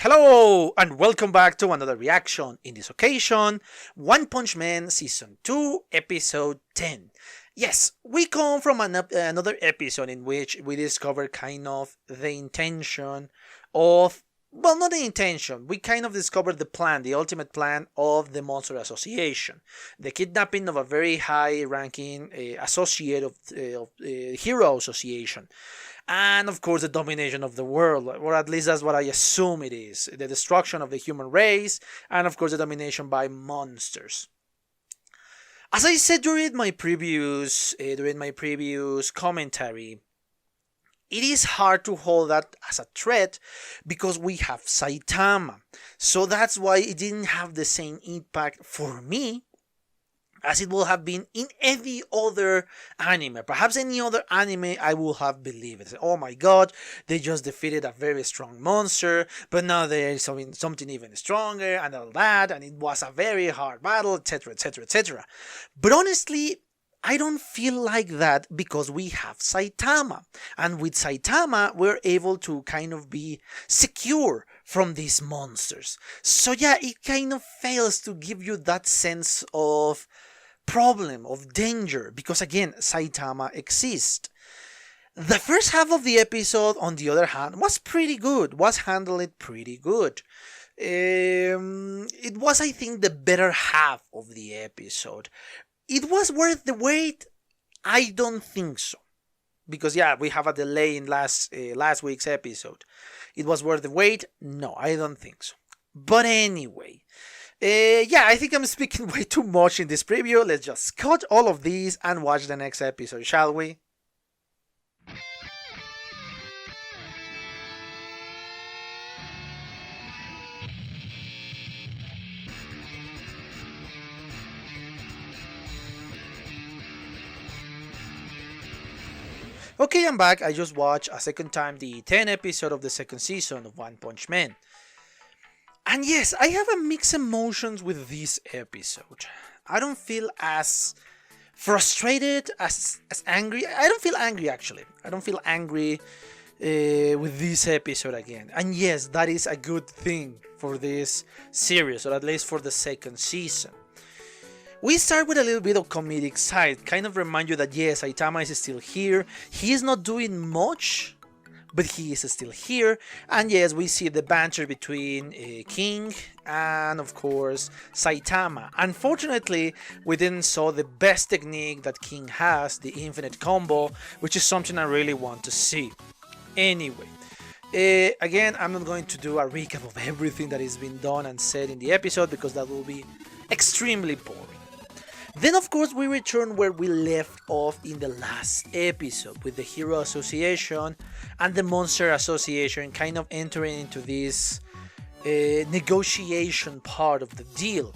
Hello and welcome back to another reaction. In this occasion, One Punch Man Season 2, Episode 10. Yes, we come from another episode in which we discover kind of the intention of, well, not the intention, we kind of discovered the plan, the ultimate plan of the Monster Association. The kidnapping of a very high ranking associate of Hero Association. And of course, the domination of the world, or at least that's what I assume it is. The destruction of the human race, and of course, the domination by monsters. As I said during my previous commentary, it is hard to hold that as a threat because we have Saitama. So that's why it didn't have the same impact for me as it would have been in any other anime. Perhaps any other anime I would have believed it. Oh my god, they just defeated a very strong monster, but now there is something even stronger and all that, and it was a very hard battle, etc, etc, etc. But honestly, I don't feel like that because we have Saitama. And with Saitama, we're able to kind of be secure from these monsters. So yeah, it kind of fails to give you that sense of problem, of danger, because again, Saitama exists. The first half of the episode, on the other hand, was pretty good, was handled pretty good. It was, I think, the better half of the episode. It was worth the wait? I don't think so. Because yeah, we have a delay in last week's episode. It was worth the wait? No, I don't think so. But anyway, yeah, I think I'm speaking way too much in this preview. Let's just cut all of these and watch the next episode, shall we? Okay, I'm back. I just watched a second time the 10th episode of the second season of One Punch Man. And yes, I have a mixed emotions with this episode. I don't feel as frustrated, as angry. I don't feel angry actually. I don't feel angry with this episode again. And yes, that is a good thing for this series, or at least for the second season. We start with a little bit of comedic side, kind of remind you that yes, Saitama is still here. He is not doing much, but he is still here. And yes, we see the banter between King and of course Saitama. Unfortunately, we didn't saw the best technique that King has, the infinite combo, which is something I really want to see. Anyway, again, I'm not going to do a recap of everything that has been done and said in the episode because that will be extremely boring. Then of course we return where we left off in the last episode with the Hero Association and the Monster Association kind of entering into this negotiation part of the deal.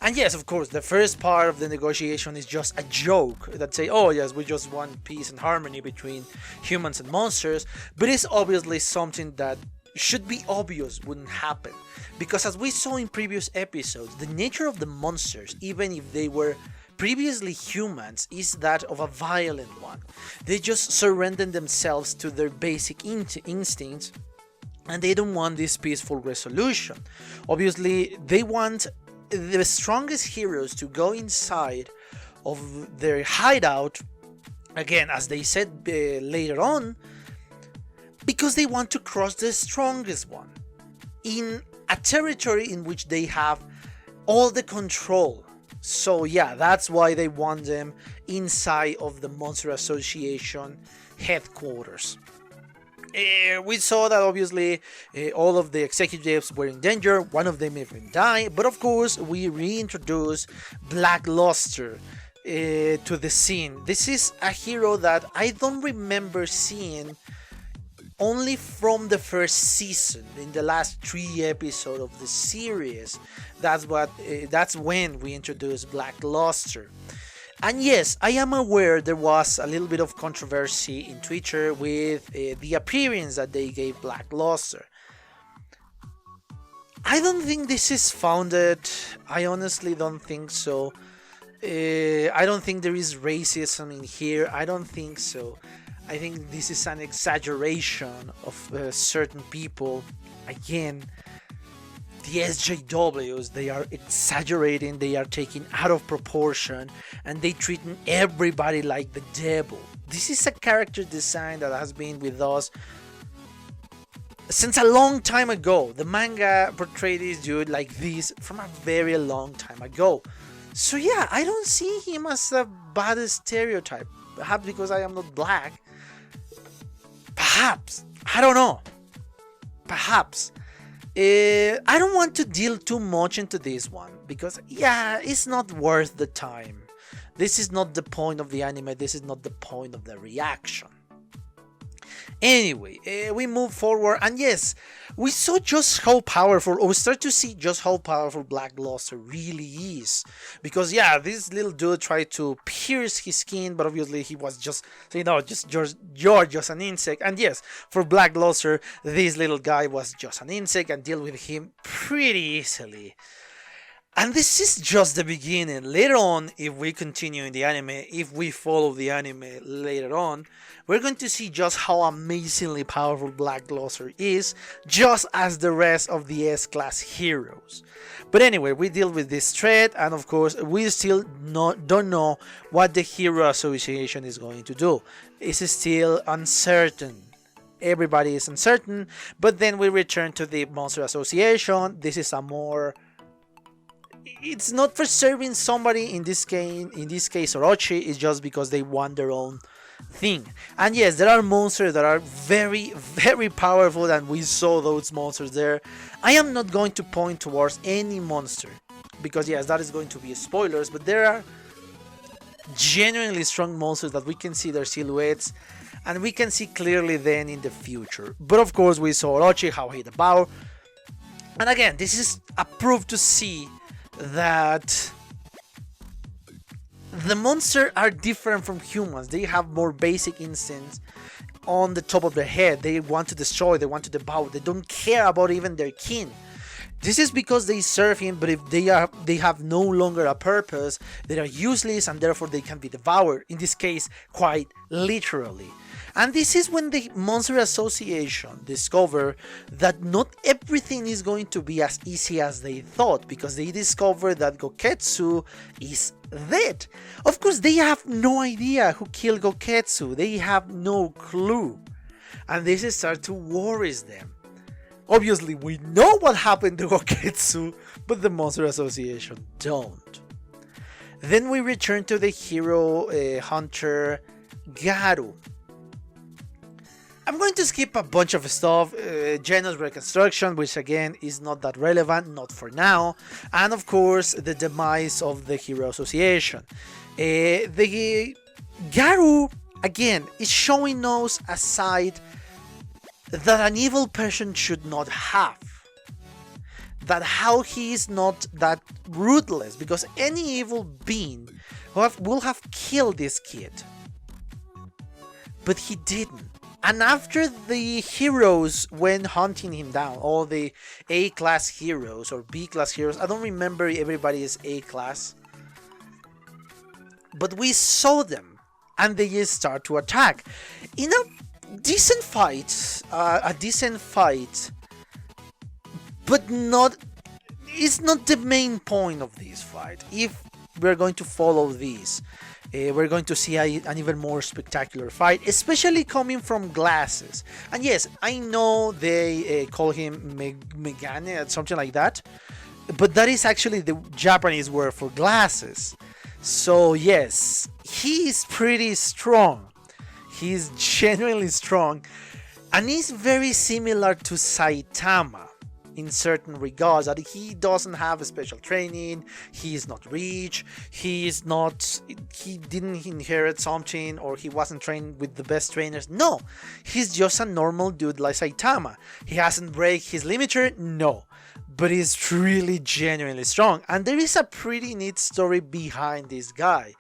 And yes, of course, the first part of the negotiation is just a joke that say, oh yes, we just want peace and harmony between humans and monsters, but it's obviously something that should be obvious wouldn't happen. Because as we saw in previous episodes, the nature of the monsters, even if they were previously humans, is that of a violent one. They just surrender themselves to their basic instincts and they don't want this peaceful resolution. Obviously, they want the strongest heroes to go inside of their hideout, again, as they said later on, because they want to cross the strongest one in a territory in which they have all the control. So yeah, that's why they want them inside of the Monster Association headquarters. We saw that obviously all of the executives were in danger, one of them even died, but of course we reintroduce Black Luster to the scene. This is a hero that I don't remember seeing only from the first season, in the last 3 episodes of the series. That's when we introduced Black Luster. And yes, I am aware there was a little bit of controversy in Twitter with the appearance that they gave Black Luster. I don't think this is founded. I honestly don't think so. I don't think there is racism in here. I don't think so. I think this is an exaggeration of certain people. Again, the SJWs, they are exaggerating, they are taking out of proportion, and they treating everybody like the devil. This is a character design that has been with us since a long time ago. The manga portrayed this dude like this from a very long time ago. So yeah, I don't see him as a bad stereotype. Perhaps because I am not black. Perhaps. I don't know. Perhaps. I don't want to deal too much into this one because, yeah, it's not worth the time. This is not the point of the anime. This is not the point of the reaction. Anyway, we move forward, and yes, we saw just how powerful, or we start to see just how powerful Black Luster really is. Because yeah, this little dude tried to pierce his skin, but obviously he was just, you're just an insect. And yes, for Black Luster, this little guy was just an insect and deal with him pretty easily. And this is just the beginning. Later on, if we continue in the anime, if we follow the anime later on, we're going to see just how amazingly powerful Black Luster is, just as the rest of the S-class heroes. But anyway, we deal with this threat, and of course, we still don't know what the Hero Association is going to do. It's still uncertain. Everybody is uncertain, but then we return to the Monster Association. This is a more... It's not for serving somebody, in this case Orochi, it's just because they want their own thing. And yes, there are monsters that are very, very powerful, and we saw those monsters there. I am not going to point towards any monster, because yes, that is going to be spoilers, but there are genuinely strong monsters that we can see their silhouettes, and we can see clearly then in the future. But of course, we saw Orochi, how he devoured. And again, this is a proof to see that the monsters are different from humans. They have more basic instincts on the top of their head. They want to destroy, they want to devour, they don't care about even their kin. This is because they serve him, but if they have no longer a purpose, they are useless, and therefore they can be devoured, in this case quite literally. And this is when the Monster Association discover that not everything is going to be as easy as they thought, because they discover that Goketsu is dead. Of course, they have no idea who killed Goketsu. They have no clue. And this starts to worry them. Obviously, we know what happened to Goketsu, but the Monster Association don't. Then we return to the hero hunter Garou. I'm going to skip a bunch of stuff, Genos reconstruction, which again is not that relevant, not for now, and of course the demise of the Hero Association. The Garou, again, is showing us a side that an evil person should not have. That how he is not that ruthless, because any evil being will have killed this kid. But he didn't. And after the heroes went hunting him down, all the A-class heroes or B-class heroes, I don't remember everybody is A-class, but we saw them, and they just start to attack. In a decent fight, but it's not the main point of this fight. If we're going to follow this, we're going to see an even more spectacular fight, especially coming from Glasses. And yes, I know they call him Megane or something like that, but that is actually the Japanese word for glasses. So yes, he's pretty strong. He's genuinely strong, and he's very similar to Saitama in certain regards, that he doesn't have a special training, he is not rich, he didn't inherit something, or he wasn't trained with the best trainers. No, he's just a normal dude like Saitama. He hasn't break his limiter, no, but he's really genuinely strong, and there is a pretty neat story behind this guy.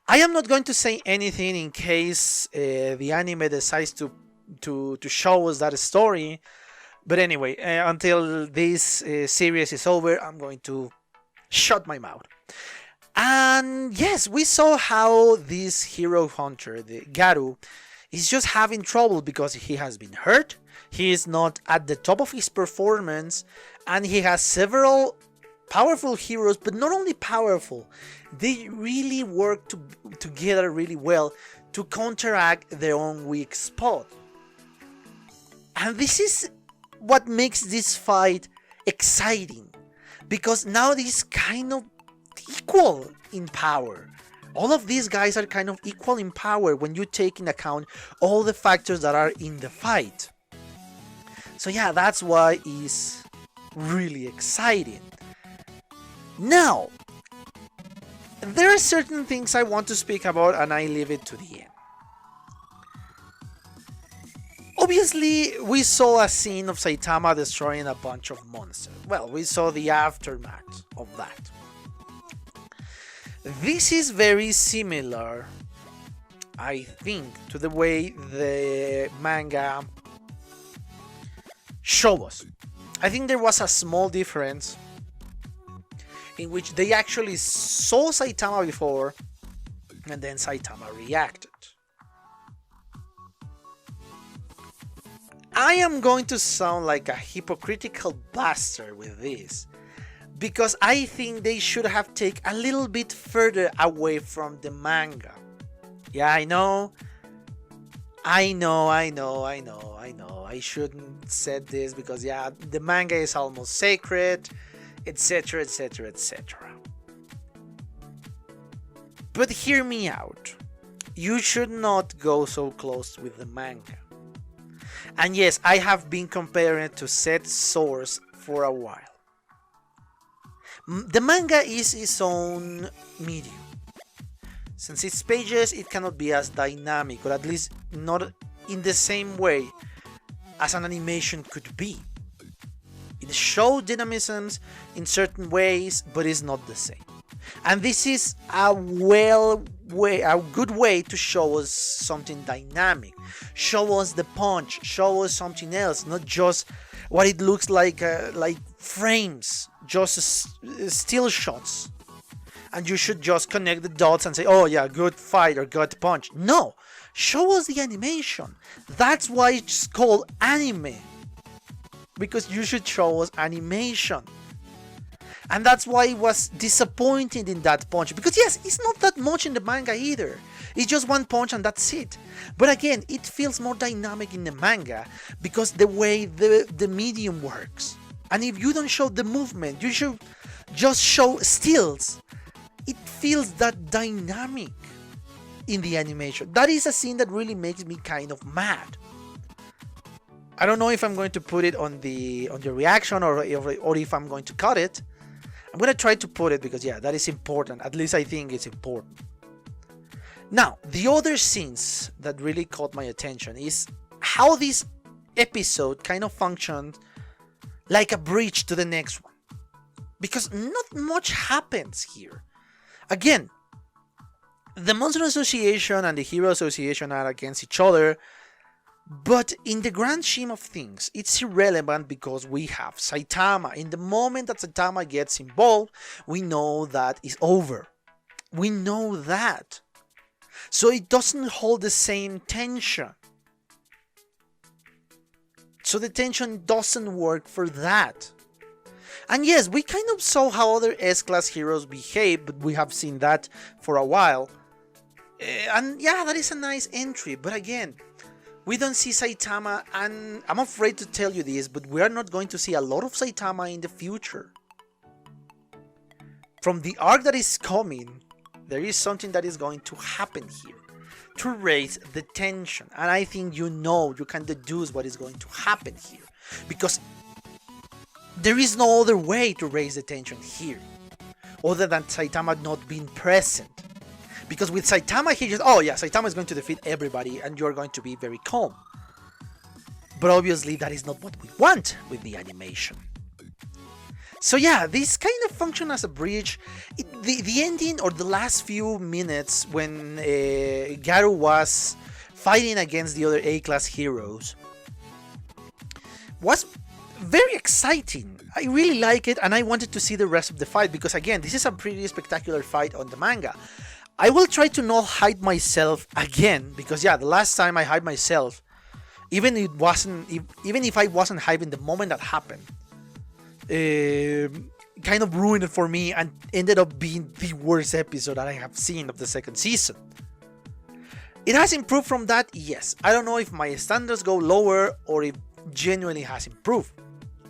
I am not going to say anything in case the anime decides to show us that story. But anyway, until this series is over, I'm going to shut my mouth. And yes, we saw how this hero hunter, the Garou, is just having trouble because he has been hurt, He is not at the top of his performance, and he has several powerful heroes, but not only powerful, they really work together really well to counteract their own weak spot. And this is what makes this fight exciting, because now it is kind of equal in power. All of these guys are kind of equal in power when you take into account all the factors that are in the fight. So yeah, that's why it's really exciting. Now, there are certain things I want to speak about, and I leave it to the end. Obviously, we saw a scene of Saitama destroying a bunch of monsters. Well, we saw the aftermath of that. This is very similar, I think, to the way the manga show us. I think there was a small difference in which they actually saw Saitama before, and then Saitama reacted. I am going to sound like a hypocritical bastard with this, because I think they should have taken a little bit further away from the manga. Yeah, I know. I shouldn't said this because yeah, the manga is almost sacred, etc, etc, etc. But hear me out. You should not go so close with the manga. And yes, I have been comparing it to said source for a while. The manga is its own medium. Since its pages, it cannot be as dynamic, or at least not in the same way as an animation could be. It shows dynamisms in certain ways, but it's not the same. And this is a good way to show us something dynamic. Show us the punch, show us something else, not just what it looks like frames, just still shots. And you should just connect the dots and say, oh yeah, good fight or good punch. No, show us the animation. That's why it's called anime. Because you should show us animation. And that's why it was disappointing in that punch. Because yes, it's not that much in the manga either. It's just one punch and that's it. But again, it feels more dynamic in the manga because the way the medium works. And if you don't show the movement, you should just show stills. It feels that dynamic in the animation. That is a scene that really makes me kind of mad. I don't know if I'm going to put it on the reaction or if I'm going to cut it. I'm going to try to put it because yeah, that is important. At least I think it's important. Now, the other scenes that really caught my attention is how this episode kind of functioned like a bridge to the next one. Because not much happens here. Again, the Monster Association and the Hero Association are against each other, but in the grand scheme of things, it's irrelevant because we have Saitama. In the moment that Saitama gets involved, we know that it's over. We know that. So it doesn't hold the same tension. So the tension doesn't work for that. And yes, we kind of saw how other S-class heroes behave, but we have seen that for a while. And yeah, that is a nice entry, but again, we don't see Saitama, and I'm afraid to tell you this, but we are not going to see a lot of Saitama in the future. From the arc that is coming, there is something that is going to happen here to raise the tension. And I think you can deduce what is going to happen here. Because there is no other way to raise the tension here, other than Saitama not being present. Because with Saitama, he just, oh yeah, Saitama is going to defeat everybody and you're going to be very calm. But obviously that is not what we want with the animation. So yeah, this kind of function as a bridge. The ending or the last few minutes when Garou was fighting against the other A-class heroes was very exciting. I really like it and I wanted to see the rest of the fight because again, this is a pretty spectacular fight on the manga. I will try to not hide myself again because yeah, the last time I hide myself, even if I wasn't hyping the moment that happened, kind of ruined it for me and ended up being the worst episode that I have seen of the second season. It has improved from that, yes. I don't know if my standards go lower or if genuinely has improved.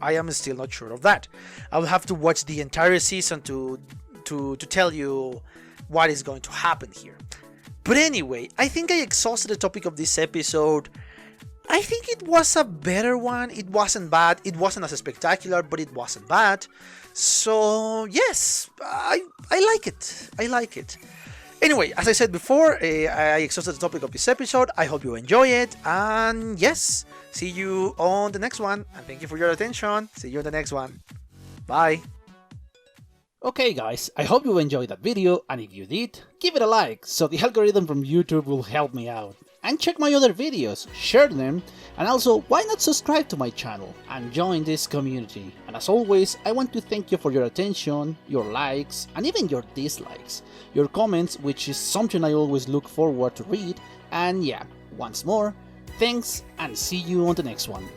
I am still not sure of that. I will have to watch the entire season to tell you what is going to happen here. But anyway, I think I exhausted the topic of this episode. I think it was a better one. It wasn't bad. It wasn't as spectacular, but it wasn't bad. So yes, I like it. I like it. Anyway, as I said before, I exhausted the topic of this episode. I hope you enjoy it. And yes, see you on the next one. And thank you for your attention. See you on the next one. Bye. Okay guys, I hope you enjoyed that video, and if you did, give it a like, so the algorithm from YouTube will help me out. And check my other videos, share them, and also why not subscribe to my channel and join this community. And as always, I want to thank you for your attention, your likes, and even your dislikes, your comments, which is something I always look forward to read. And yeah, once more, thanks and see you on the next one.